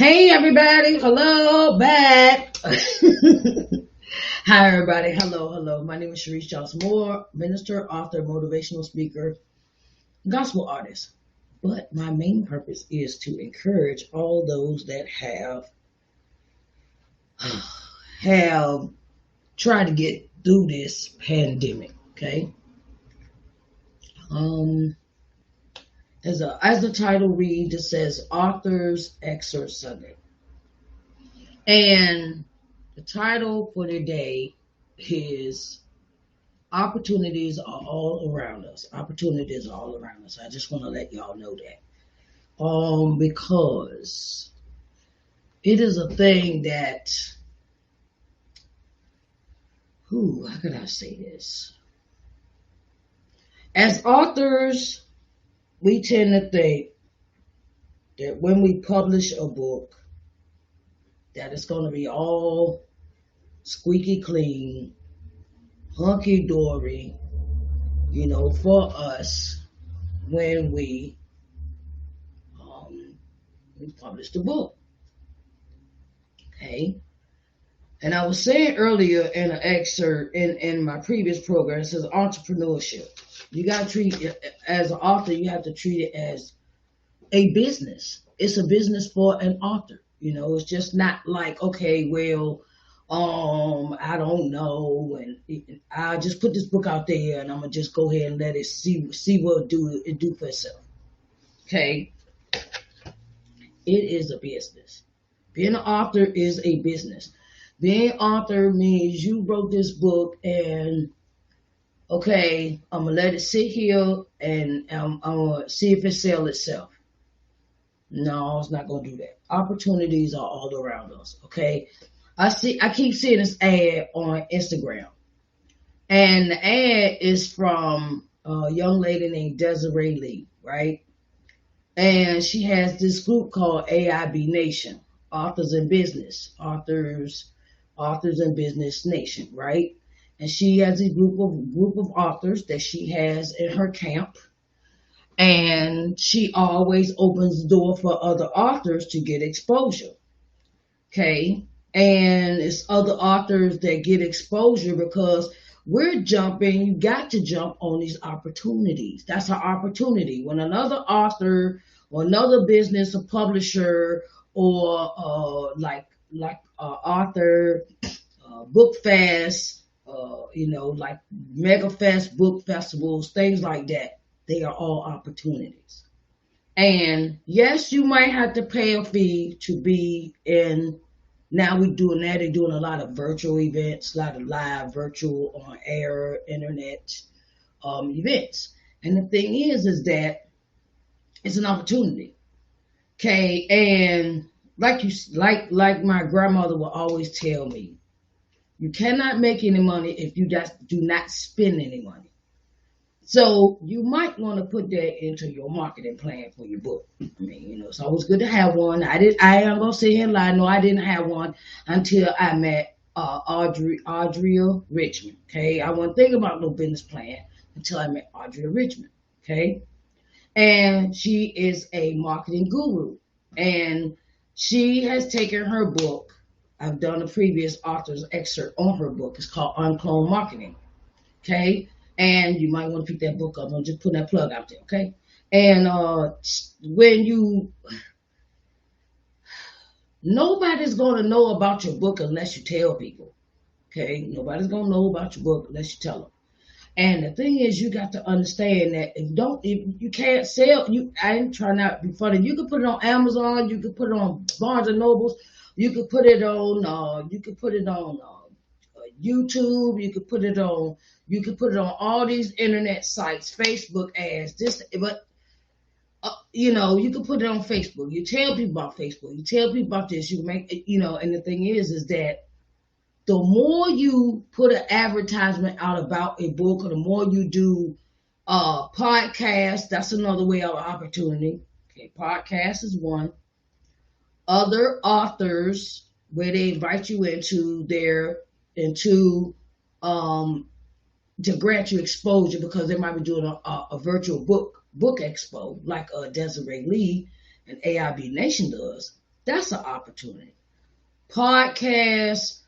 Hey everybody, hello back. Hi everybody, hello. My name is Sharise Johnson Moore, minister, author, motivational speaker, gospel artist. But my main purpose is to encourage all those that have tried to get through this pandemic. Okay. Um, as the title reads, it says Authors Excerpt Sunday. And the title for today is Opportunities Are All Around Us. Opportunities are all around us. I just want to let y'all know that. Because it is a thing that, how can I say this? As authors, we tend to think that when we publish a book, that it's going to be all squeaky clean, hunky dory, for us when we published the book. Okay. And I was saying earlier in an excerpt in my previous program, it says entrepreneurship. You got to treat it as an author, you have to treat it as a business. It's a business for an author. It's just not like, okay, well, I don't know, and I'll just put this book out there and I'm gonna just go ahead and let it see what it do for itself. Okay. It is a business. Being an author is a business. Being an author means you wrote this book and, okay, I'm going to let it sit here and I'm going to see if it sells itself. No, it's not going to do that. Opportunities are all around us, okay? I keep seeing this ad on Instagram. And the ad is from a young lady named Desiree Lee, right? And she has this group called AIB Nation, Authors in Business, Authors in Business Nation, right? And she has a group of authors that she has in her camp. And she always opens the door for other authors to get exposure. Okay? And it's other authors that get exposure because we're jumping, you got to jump on these opportunities. That's an opportunity. When another author or another business, a publisher, or author, book fest, like mega fest, book festivals, things like that, they are all opportunities. And yes, you might have to pay a fee to be in. Now we're doing that. They're doing a lot of virtual events, a lot of live, virtual, on air, internet events. And the thing is that it's an opportunity. Okay, and like my grandmother would always tell me, you cannot make any money if you just do not spend any money. So you might want to put that into your marketing plan for your book. I mean, it's always good to have one. I am gonna sit here and lie. No, I didn't have one until I met Audria Richmond. Okay, I wasn't thinking about no business plan until I met Audria Richmond. Okay, and she is a marketing guru, and she has taken her book. I've done a previous author's excerpt on her book. It's called Uncloned Marketing. Okay. And you might want to pick that book up. I'm just putting that plug out there, okay? And nobody's going to know about your book unless you tell people, okay? Nobody's going to know about your book unless you tell them. And the thing is, you got to understand that if you can't sell, I ain't trying not to be funny. You can put it on Amazon. You can put it on Barnes and Nobles. You could put it on. YouTube. You could put it on all these internet sites, Facebook ads. You can put it on Facebook. You tell people about Facebook. You tell people about this. You make And the thing is that the more you put an advertisement out about a book, or the more you do podcasts, that's another way of opportunity. Okay, podcast is one. Other authors, where they invite you to grant you exposure, because they might be doing a virtual book expo like Desiree Lee and AIB Nation does. That's an opportunity. Podcasts,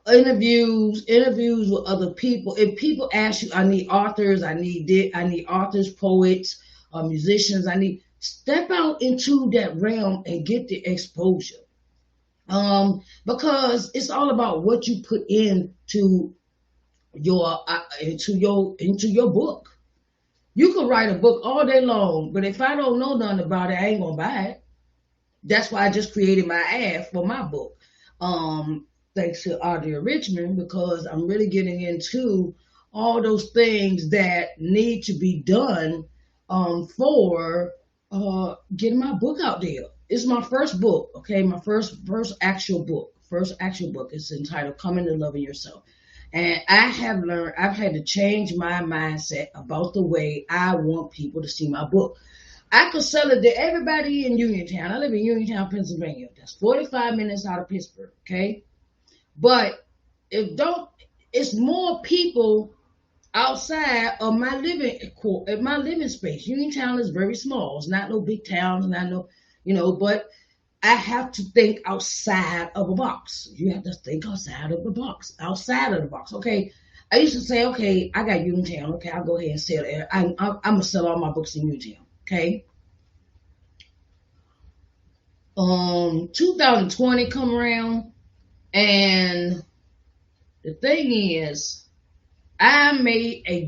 interviews with other people. If people ask you, I need authors, I need authors, poets, musicians. I need step out into that realm and get the exposure. Because it's all about what you put into your book. You could write a book all day long, but if I don't know nothing about it, I ain't gonna buy it. That's why I just created my ad for my book. Thanks to Audrey Richmond, because I'm really getting into all those things that need to be done for getting my book out there. It's my first book, okay? My first actual book. First actual book. It's entitled Coming to Loving Yourself. And I've had to change my mindset about the way I want people to see my book. I could sell it to everybody in Uniontown. I live in Uniontown, Pennsylvania. That's 45 minutes out of Pittsburgh, okay? But it's more people outside of my living space. Uniontown is very small. It's not no big town, it's not no, but I have to think outside of a box. You have to think outside of the box, okay? I used to say, okay, I got Uniontown, okay, I'll go ahead and sell it. I'm going to sell all my books in Uniontown, okay? 2020 come around, and the thing is, I made a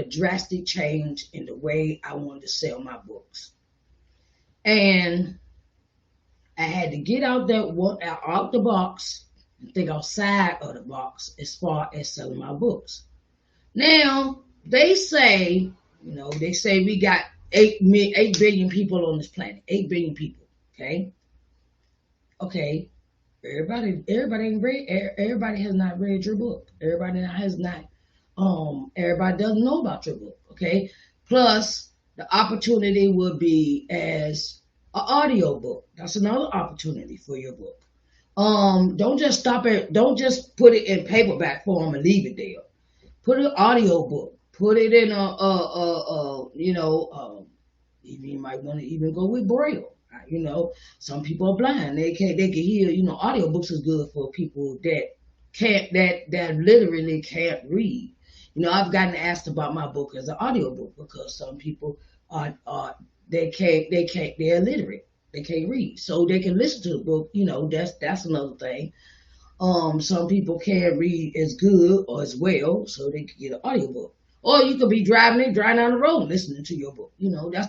drastic change in the way I wanted to sell my books. And I had to get out the box and think outside of the box as far as selling my books. Now, they say we got 8 billion people on this planet. 8 billion people, okay? Okay. Everybody ain't read. Everybody has not read your book. Everybody has not. Everybody doesn't know about your book. Okay. Plus, the opportunity would be as an audio book. That's another opportunity for your book. Don't just don't just put it in paperback form and leave it there. Put an audio book. Put it in you might want to even go with Braille. Some people are blind. They can hear. Audiobooks is good for people that literally can't read. I've gotten asked about my book as an audiobook because some people they're illiterate. They can't read, so they can listen to the book. That's another thing. Some people can't read as good or as well, so they can get an audiobook. Or you could be driving down the road listening to your book.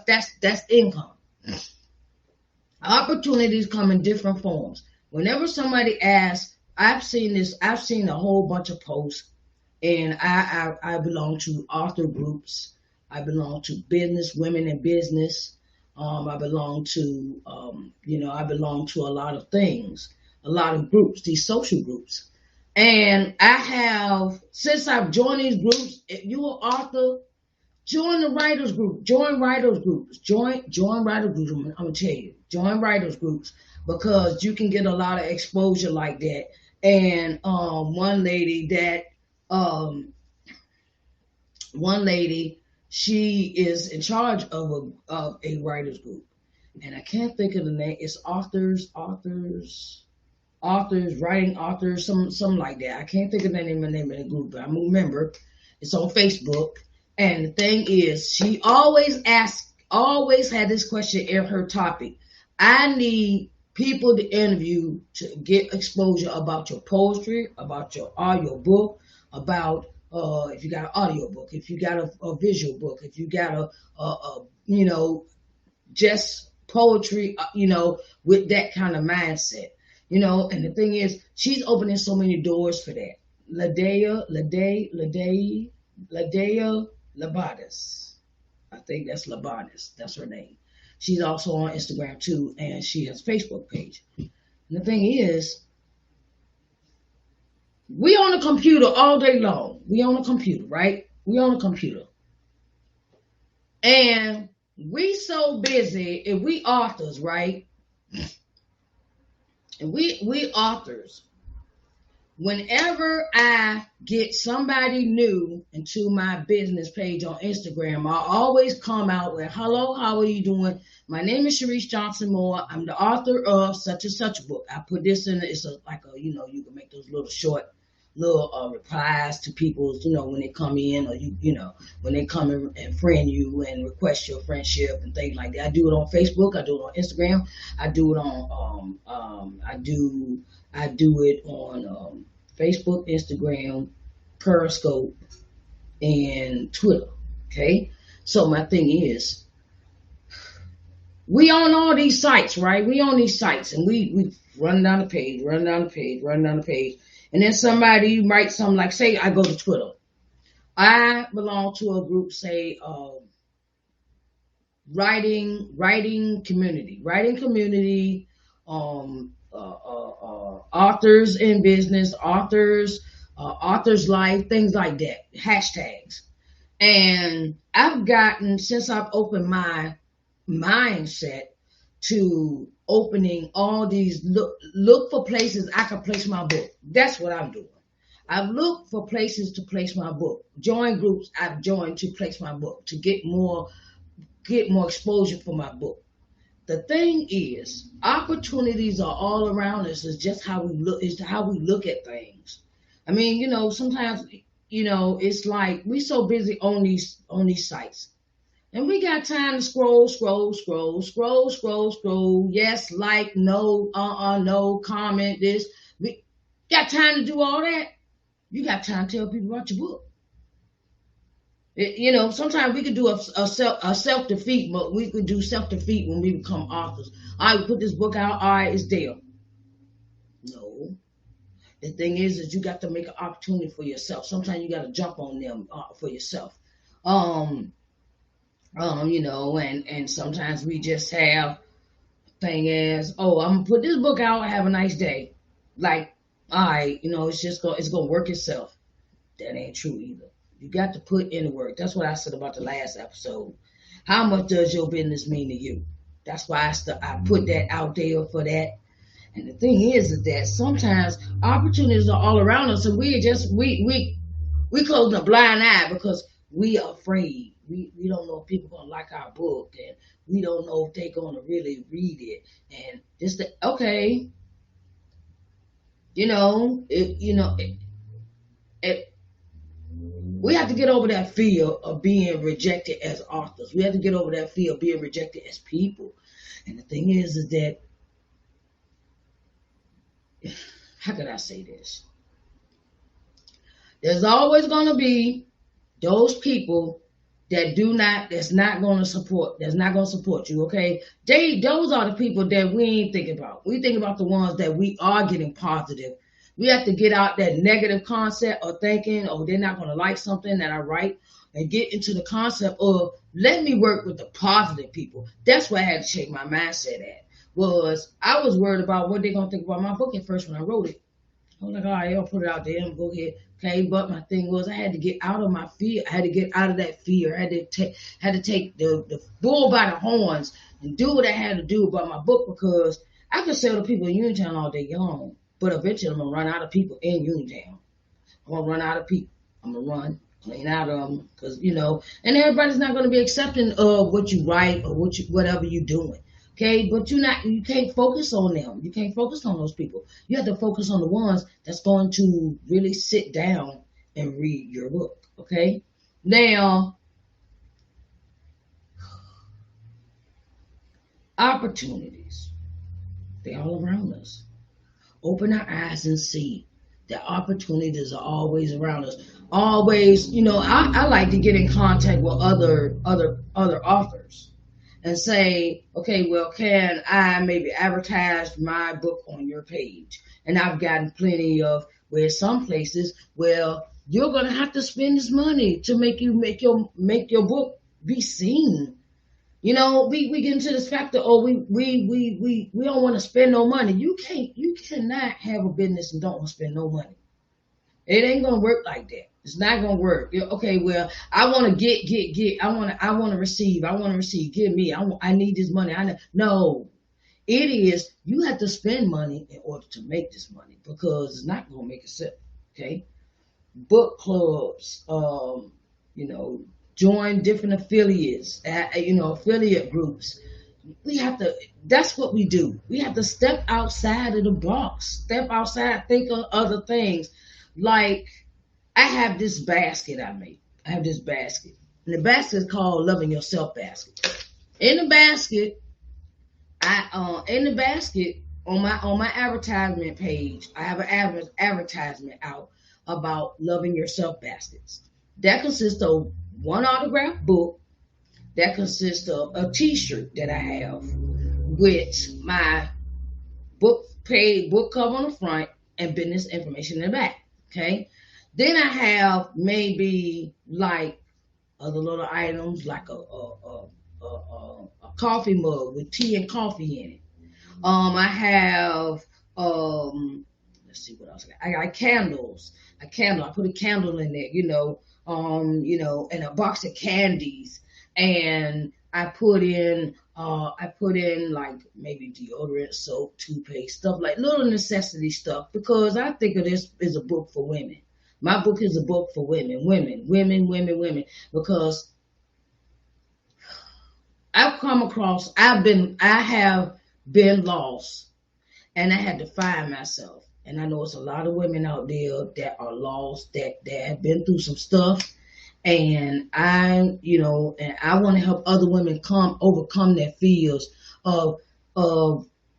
That's income. Opportunities come in different forms. Whenever somebody asks, I've seen a whole bunch of posts, and I belong to author groups. I belong to business, women in business. I belong to a lot of things, a lot of groups, these social groups. And since I've joined these groups, if you're an author, join the writers group. Join writers groups. Join writers groups. I'm gonna tell you, join writers groups because you can get a lot of exposure like that. And one lady, she is in charge of a writers group, and I can't think of the name. It's authors, writing authors, something like that. I can't think of the name of the group, but I remember it's on Facebook. And the thing is, she always had this question in her topic. I need people to interview to get exposure about your poetry, about your audio book, about if you got an audio book, if you got a visual book, if you got just poetry, with that kind of mindset, and the thing is, she's opening so many doors for that. Ladea Labadas. I think that's Labadas. That's her name. She's also on Instagram too, and she has a Facebook page. And the thing is, we on a computer all day long. We on a computer, right? We on a computer. And we so busy, if we authors, right? And we authors, whenever I get somebody new into my business page on Instagram, I always come out with, hello, how are you doing? My name is Sharise Johnson Moore. I'm the author of such and such book. I put this in, it's you can make those little short little replies to people, when they come in, or when they come in and friend you and request your friendship and things like that. I do it on Facebook. I do it on Instagram. I do it on I do it on Facebook, Instagram, Periscope, and Twitter. Okay, so my thing is, we on all these sites, right? We on these sites, and we run down the page, and then somebody writes something like, say, I go to Twitter. I belong to a group, say, writing community, authors in business, authors life, things like that, hashtags. And I've gotten, since I've opened my mindset to opening all these, look for places I can place my book. That's what I'm doing. I've looked for places to place my book. Join groups I've joined to place my book, to get more exposure for my book. The thing is, opportunities are all around us. It's just how we look at things. I mean, sometimes, it's like we so busy on these sites. And we got time to scroll. Yes, like, no, no, comment this. We got time to do all that. You got time to tell people about your book. Sometimes we could do a self-defeat, but we could do self-defeat when we become authors. All right, put this book out. All right, it's there. No. The thing is you got to make an opportunity for yourself. Sometimes you got to jump on them for yourself. And sometimes we just have thing as, oh, I'm gonna put this book out, have a nice day. Like, all right, it's gonna work itself. That ain't true either. You got to put in the work. That's what I said about the last episode. How much does your business mean to you? That's why I put that out there for that. And the thing is that sometimes opportunities are all around us, and we close a blind eye because we are afraid. We don't know if people are gonna like our book, and we don't know if they're gonna really read it. And just okay, we have to get over that fear of being rejected as authors. We have to get over that fear of being rejected as people. And the thing is that, how can I say this? There's always going to be those people that's not going to support you, okay? Those are the people that we ain't thinking about. We think about the ones that we are getting positive. We have to get out that negative concept of thinking, oh, they're not going to like something that I write, and get into the concept of, let me work with the positive people. That's where I had to shake my mindset at. I was worried about what they're going to think about my book at first when I wrote it. I was like, all right, I'll put it out there and go ahead. Okay, but my thing was, I had to get out of my fear. I had to get out of that fear. I had to take the bull by the horns and do what I had to do about my book, because I could sell to people in Uniontown all day long. But eventually, I'm going to run out of people in Uniontown. I'm going to run out of people. I'm going to run clean out of them, because, and everybody's not going to be accepting of what you write or whatever you're doing. Okay, but you can't focus on them. You can't focus on those people. You have to focus on the ones that's going to really sit down and read your book. Okay, now, opportunities, they're all around us. Open our eyes and see that opportunities are always around us. Always, I like to get in contact with other authors and say, okay, well, can I maybe advertise my book on your page? And I've gotten plenty of where some places, well, you're gonna have to spend this money to make your book be seen. We get into this factor, we don't want to spend no money. You cannot have a business and don't want to spend no money. It ain't gonna work like that. It's not gonna work. Okay, well, I want to get. I want to receive. Give me. I need this money. No. It is, you have to spend money in order to make this money because it's not going to make itself. Okay. Book clubs, you know, join different affiliates, affiliate groups. We have to, that's what we do. We have to step outside of the box, step outside, think of other things. Like, I have this basket I made. I have this basket. And the basket is called Loving Yourself Basket. In the basket, on my advertisement page, I have an advertisement out about Loving Yourself baskets. That consists of one autographed book, that consists of a T-shirt that I have with my book cover on the front and business information in the back. Okay. Then I have maybe like other little items like a coffee mug with tea and coffee in it. I have let's see what else I got candles. A candle. I put a candle in there, and a box of candies. And I put in like maybe deodorant, soap, toothpaste, stuff like little necessity stuff, because I think of this as a book for women. My book is a book for women, because I have been lost, and I had to find myself. And I know it's a lot of women out there that are lost, that have been through some stuff. And I want to help other women overcome their fears of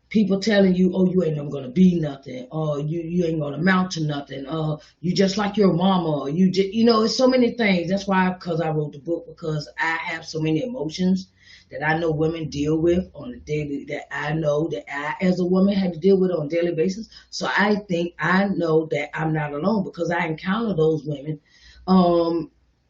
people telling you, oh, you ain't never gonna be nothing, or you ain't gonna amount to nothing, or you just like your mama, or it's so many things. That's why, because I wrote the book, because I have so many emotions that I know women deal with on a daily, that I know that I, as a woman, had to deal with on a daily basis. So I think I know that I'm not alone, because I encounter those women.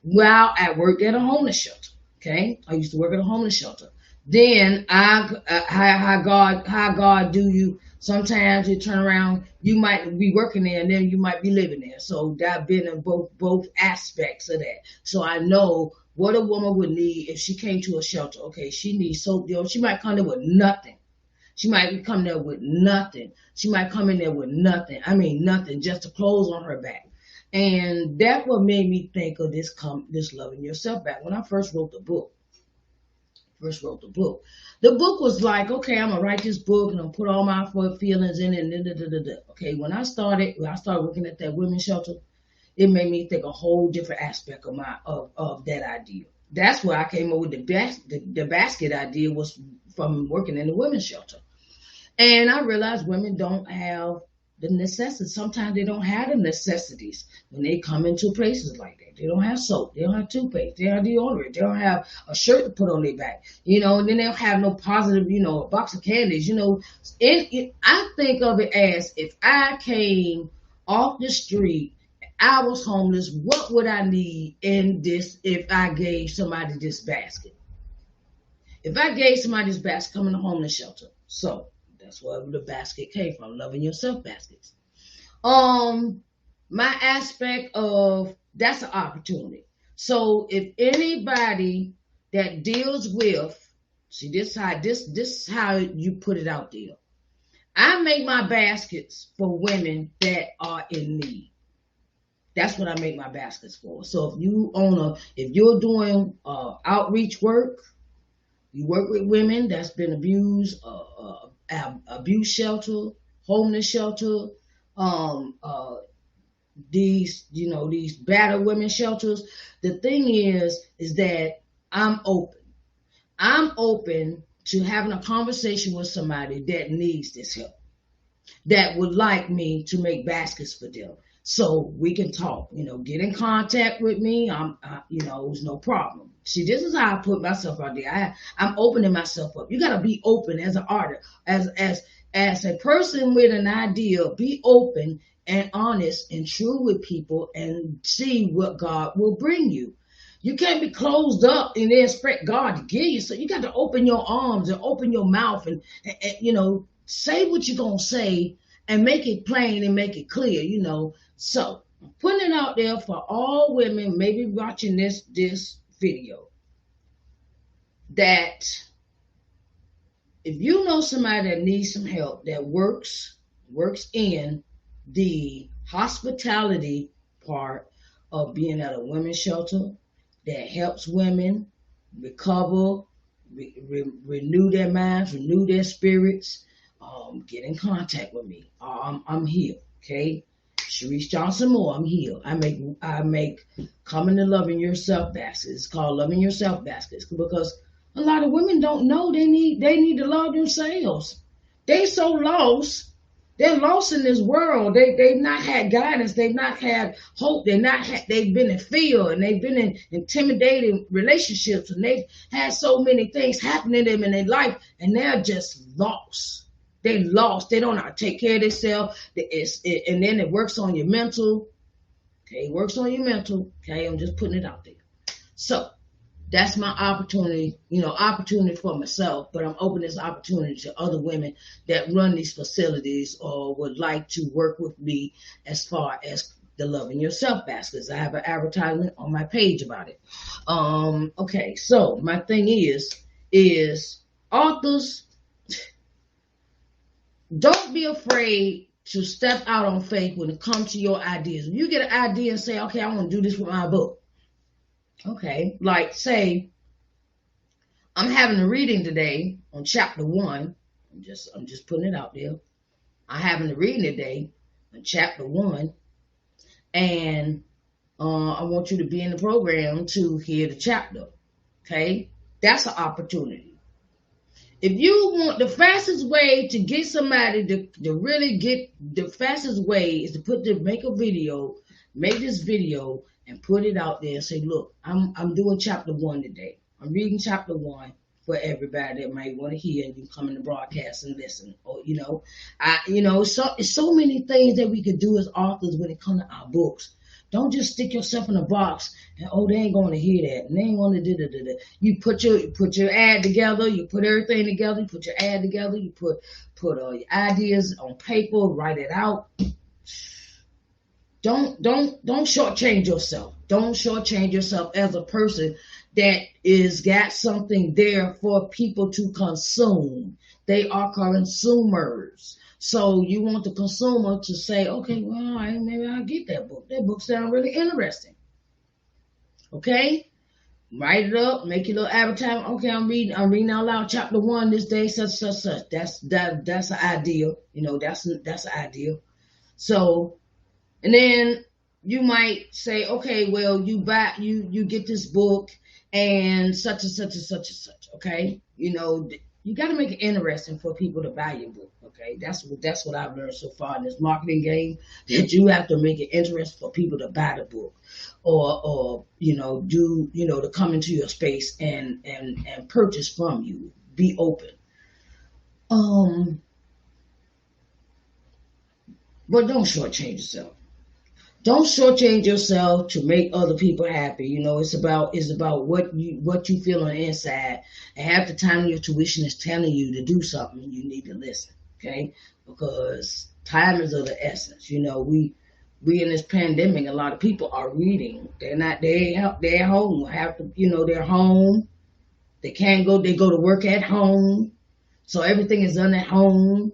While I worked at a homeless shelter. Okay, I used to work at a homeless shelter. Then how God do you? Sometimes you turn around, you might be working there, and then you might be living there. So I've been in both aspects of that. So I know what a woman would need if she came to a shelter. Okay, she needs soap. She might come there with nothing. She might come there with nothing. She might come in there with nothing. I mean nothing, just the clothes on her back. And that what made me think of this Loving Yourself back when I first wrote the book. The book was like, okay, I'm gonna write this book and I'm gonna put all my feelings in it. Okay, when I started working at that women's shelter, it made me think a whole different aspect of that idea. That's where I came up with the basket idea, was from working in the women's shelter. And I realized women don't have the necessities. Sometimes they don't have the necessities when they come into places like that. They don't have soap. They don't have toothpaste. They don't have deodorant. They don't have a shirt to put on their back. And then they don't have no positive, a box of candies. I think of it as, if I came off the street, I was homeless, what would I need in this if I gave somebody this basket? If I gave somebody this basket coming to homeless shelter. So that's where the basket came from, Loving Yourself baskets. My aspect of that's an opportunity. So if anybody that deals with, see, this is how you put it out there. I make my baskets for women that are in need. That's what I make my baskets for. So if you're doing outreach work, you work with women that's been abused, abuse shelter, homeless shelter, these battered women shelters. The thing is that I'm open. I'm open to having a conversation with somebody that needs this help, that would like me to make baskets for them. So we can talk, get in contact with me. It's no problem. See, this is how I put myself out there. I'm opening myself up. You got to be open as an artist, as a person with an idea. Be open and honest and true with people, and see what God will bring you. You can't be closed up and expect God to give you. So you got to open your arms and open your mouth and say what you're going to say and make it plain and make it clear, So I'm putting it out there for all women maybe watching this video, that if you know somebody that needs some help, that works in the hospitality part of being at a women's shelter, that helps women recover, renew their minds, renew their spirits, get in contact with me. I'm here. Okay, Sharise Johnson Moore. I'm here. I make coming to loving yourself baskets. It's called loving yourself baskets because a lot of women don't know they need to love themselves. They so lost. They're lost in this world. They've not had guidance. They've not had hope. They've been in fear, and they've been in intimidating relationships, and they've had so many things happen to them in their life, and they're just lost. They lost. They don't know how to take care of themselves. And then it works on your mental. Okay, it works on your mental. Okay, I'm just putting it out there. So that's my opportunity, opportunity for myself, but I'm opening this opportunity to other women that run these facilities or would like to work with me as far as the Loving Yourself baskets. I have an advertisement on my page about it. Okay, so my thing is authors, don't be afraid to step out on faith when it comes to your ideas. When you get an idea and say, okay, I want to do this with my book. Okay, like say, I'm having a reading today on chapter 1. I'm just putting it out there. I'm having a reading today on chapter 1, and I want you to be in the program to hear the chapter. Okay, that's an opportunity. If you want, the fastest way to get somebody to really get, the fastest way is to make this video and put it out there and say, look, I'm doing chapter 1 today. I'm reading chapter 1 for everybody that might want to hear, and you come in the broadcast and listen. Or, it's so many things that we could do as authors when it comes to our books. Don't just stick yourself in a box and, they ain't going to hear that. And they ain't going to do. You put your ad together. You put everything together. You put your ad together. You put your ideas on paper. Write it out. Don't shortchange yourself. Don't shortchange yourself as a person that is got something there for people to consume. They are consumers. So you want the consumer to say, okay, well, maybe I'll get that book. That book sounds really interesting. Okay? Write it up, make your little advertisement. Okay, I'm reading out loud chapter 1 this day, such. That's an idea. That's an idea. So, and then you might say, okay, well, you get this book and such and such and such and such. Okay, you got to make it interesting for people to buy your book. Okay, that's what I've learned so far in this marketing game, that you have to make it interesting for people to buy the book, or to come into your space and purchase from you. Be open. But don't shortchange yourself. Don't shortchange yourself to make other people happy. It's about what you feel on the inside. And half the time your tuition is telling you to do something, you need to listen. Okay? Because time is of the essence. We in this pandemic, a lot of people are reading. They're at home. They're home. They can't go, they go to work at home. So everything is done at home.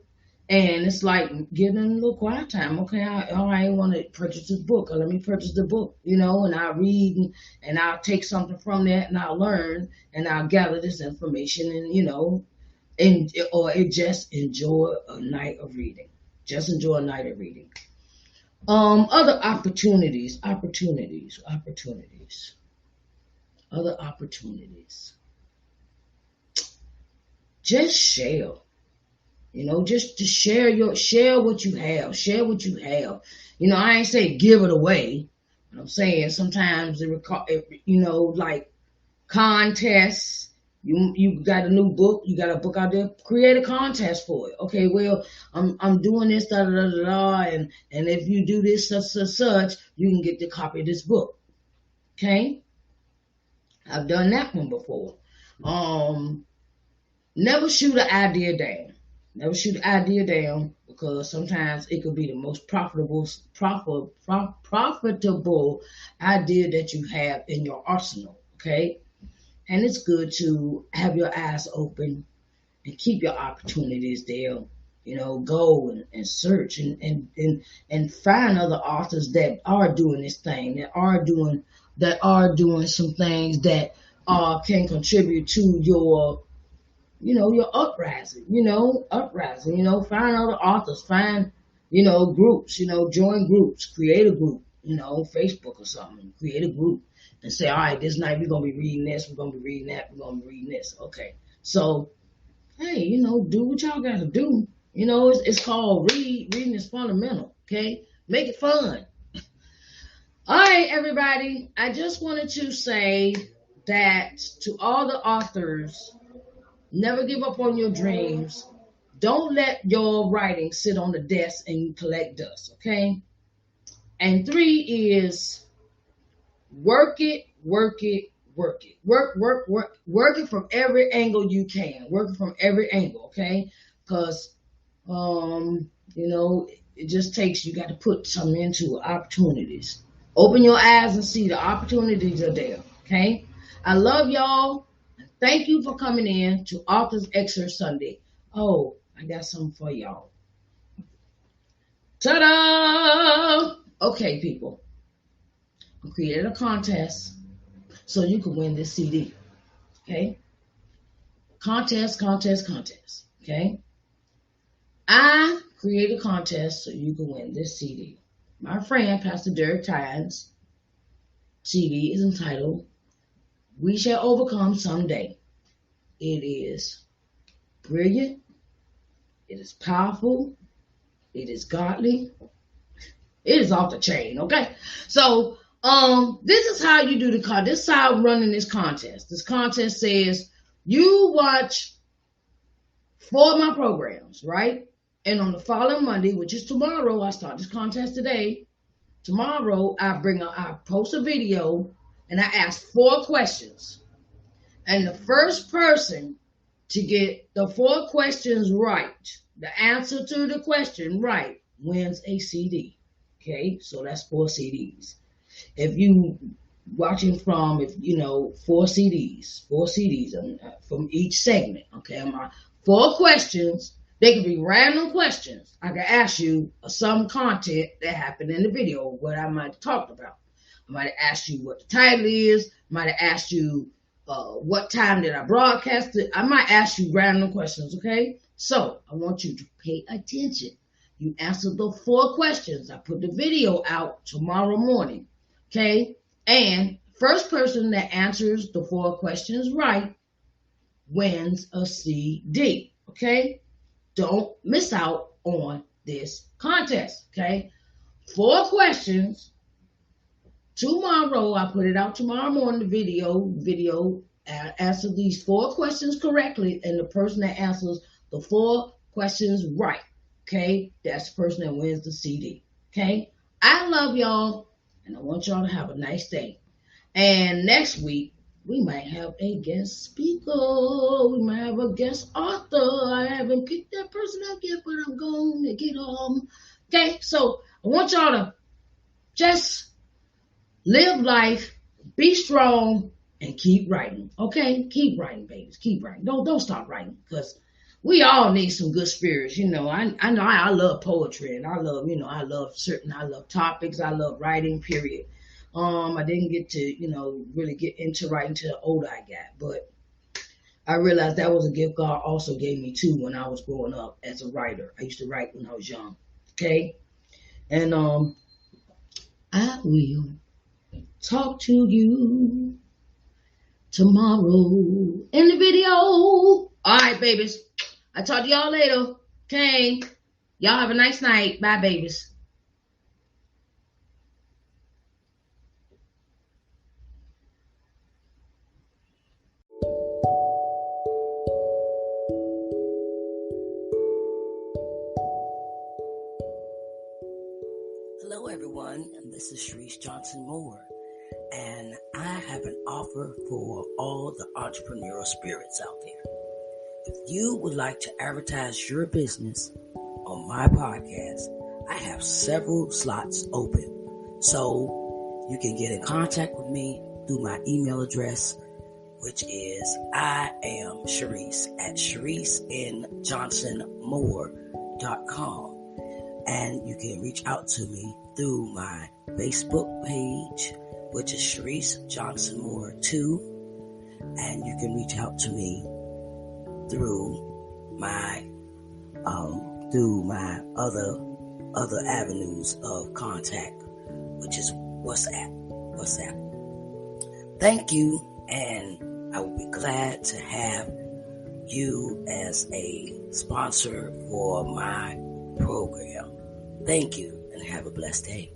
And it's like giving them a little quiet time. Okay, I want to purchase this book. Let me purchase the book, and I'll read and I'll take something from that and I'll learn and I'll gather this information and, or just enjoy a night of reading. Just enjoy a night of reading. Other opportunities. Other opportunities. Just share. Just to share what you have. Share what you have. I ain't say give it away. I'm saying sometimes like contests. You got a new book. You got a book out there. Create a contest for it. Okay, well, I'm doing this, da da da da da, and if you do this, such, you can get the copy of this book. Okay, I've done that one before. Never shoot an idea down. Never shoot an idea down, because sometimes it could be the most profitable idea that you have in your arsenal. Okay, and it's good to have your eyes open and keep your opportunities there. Go and search and find other authors that are doing this thing, that are doing some things that can contribute to your uprising, find other authors, find, groups, join groups, create a group, Facebook or something, create a group and say, all right, this night we're going to be reading this, we're going to be reading that, we're going to be reading this. Okay. So, hey, do what y'all got to do. It's called reading is fundamental. Okay. Make it fun. All right, everybody. I just wanted to say that to all the authors, never give up on your dreams. Don't let your writing sit on the desk and collect dust, okay? And 3 is work it. Work it from every angle you can. Work it from every angle, okay? Because, it just takes, you got to put something into opportunities. Open your eyes and see the opportunities are there, okay? I love y'all. Thank you for coming in to Author's Excerpt Sunday. Oh, I got something for y'all. Ta-da! Okay, people. I created a contest so you can win this CD. Okay? Contest. Okay? I created a contest so you can win this CD. My friend, Pastor Derek Tynes' CD is entitled We Shall Overcome Someday. It is brilliant. It is powerful. It is godly. It is off the chain, okay? So, this is how you do the contest. This is how I'm running this contest. This contest says you watch 4 of my programs, right? And on the following Monday, which is tomorrow, I start this contest today. Tomorrow, I post a video and I ask 4 questions. And the first person to get the 4 questions right, the answer to the question right, wins a CD. Okay, so that's 4 CDs. If you watching from, 4 CDs from each segment. Okay, my 4 questions. They can be random questions. I can ask you some content that happened in the video, what I might have talked about. I might have asked you what the title is. I might have asked you what time did I broadcast it. I might ask you random questions, okay? So I want you to pay attention. You answer the 4 questions. I put the video out tomorrow morning, okay? And first person that answers the 4 questions right wins a CD, okay? Don't miss out on this contest, okay? 4 questions. Tomorrow, I put it out tomorrow morning, the video, answer these 4 questions correctly, and the person that answers the 4 questions right, okay, that's the person that wins the CD, okay? I love y'all, and I want y'all to have a nice day. And next week, we might have a guest speaker. We might have a guest author. I haven't picked that person up yet, but I'm going to get them. Okay, so I want y'all to just live life, be strong, and keep writing. Okay, keep writing, babies. Keep writing. Don't stop writing, because we all need some good spirits. I know I love poetry, and I love topics. I love writing. Period. I didn't get to, really get into writing until the older I got, but I realized that was a gift God also gave me too when I was growing up as a writer. I used to write when I was young, okay? And I will talk to you tomorrow in the video. All right, babies. I'll talk to y'all later, okay? Y'all have a nice night. Bye, babies. Hello, everyone, and this is Sharise Johnson Moore, and I have an offer for all the entrepreneurial spirits out there. If you would like to advertise your business on my podcast, I have several slots open, so you can get in contact with me through my email address, which is I am Sharise at ShariceNJohnsonMoore.com. And you can reach out to me through my Facebook page, which is Sharise Johnson Moore 2. And you can reach out to me through my other avenues of contact, which is WhatsApp. Thank you, and I will be glad to have you as a sponsor for my program. Thank you, and have a blessed day.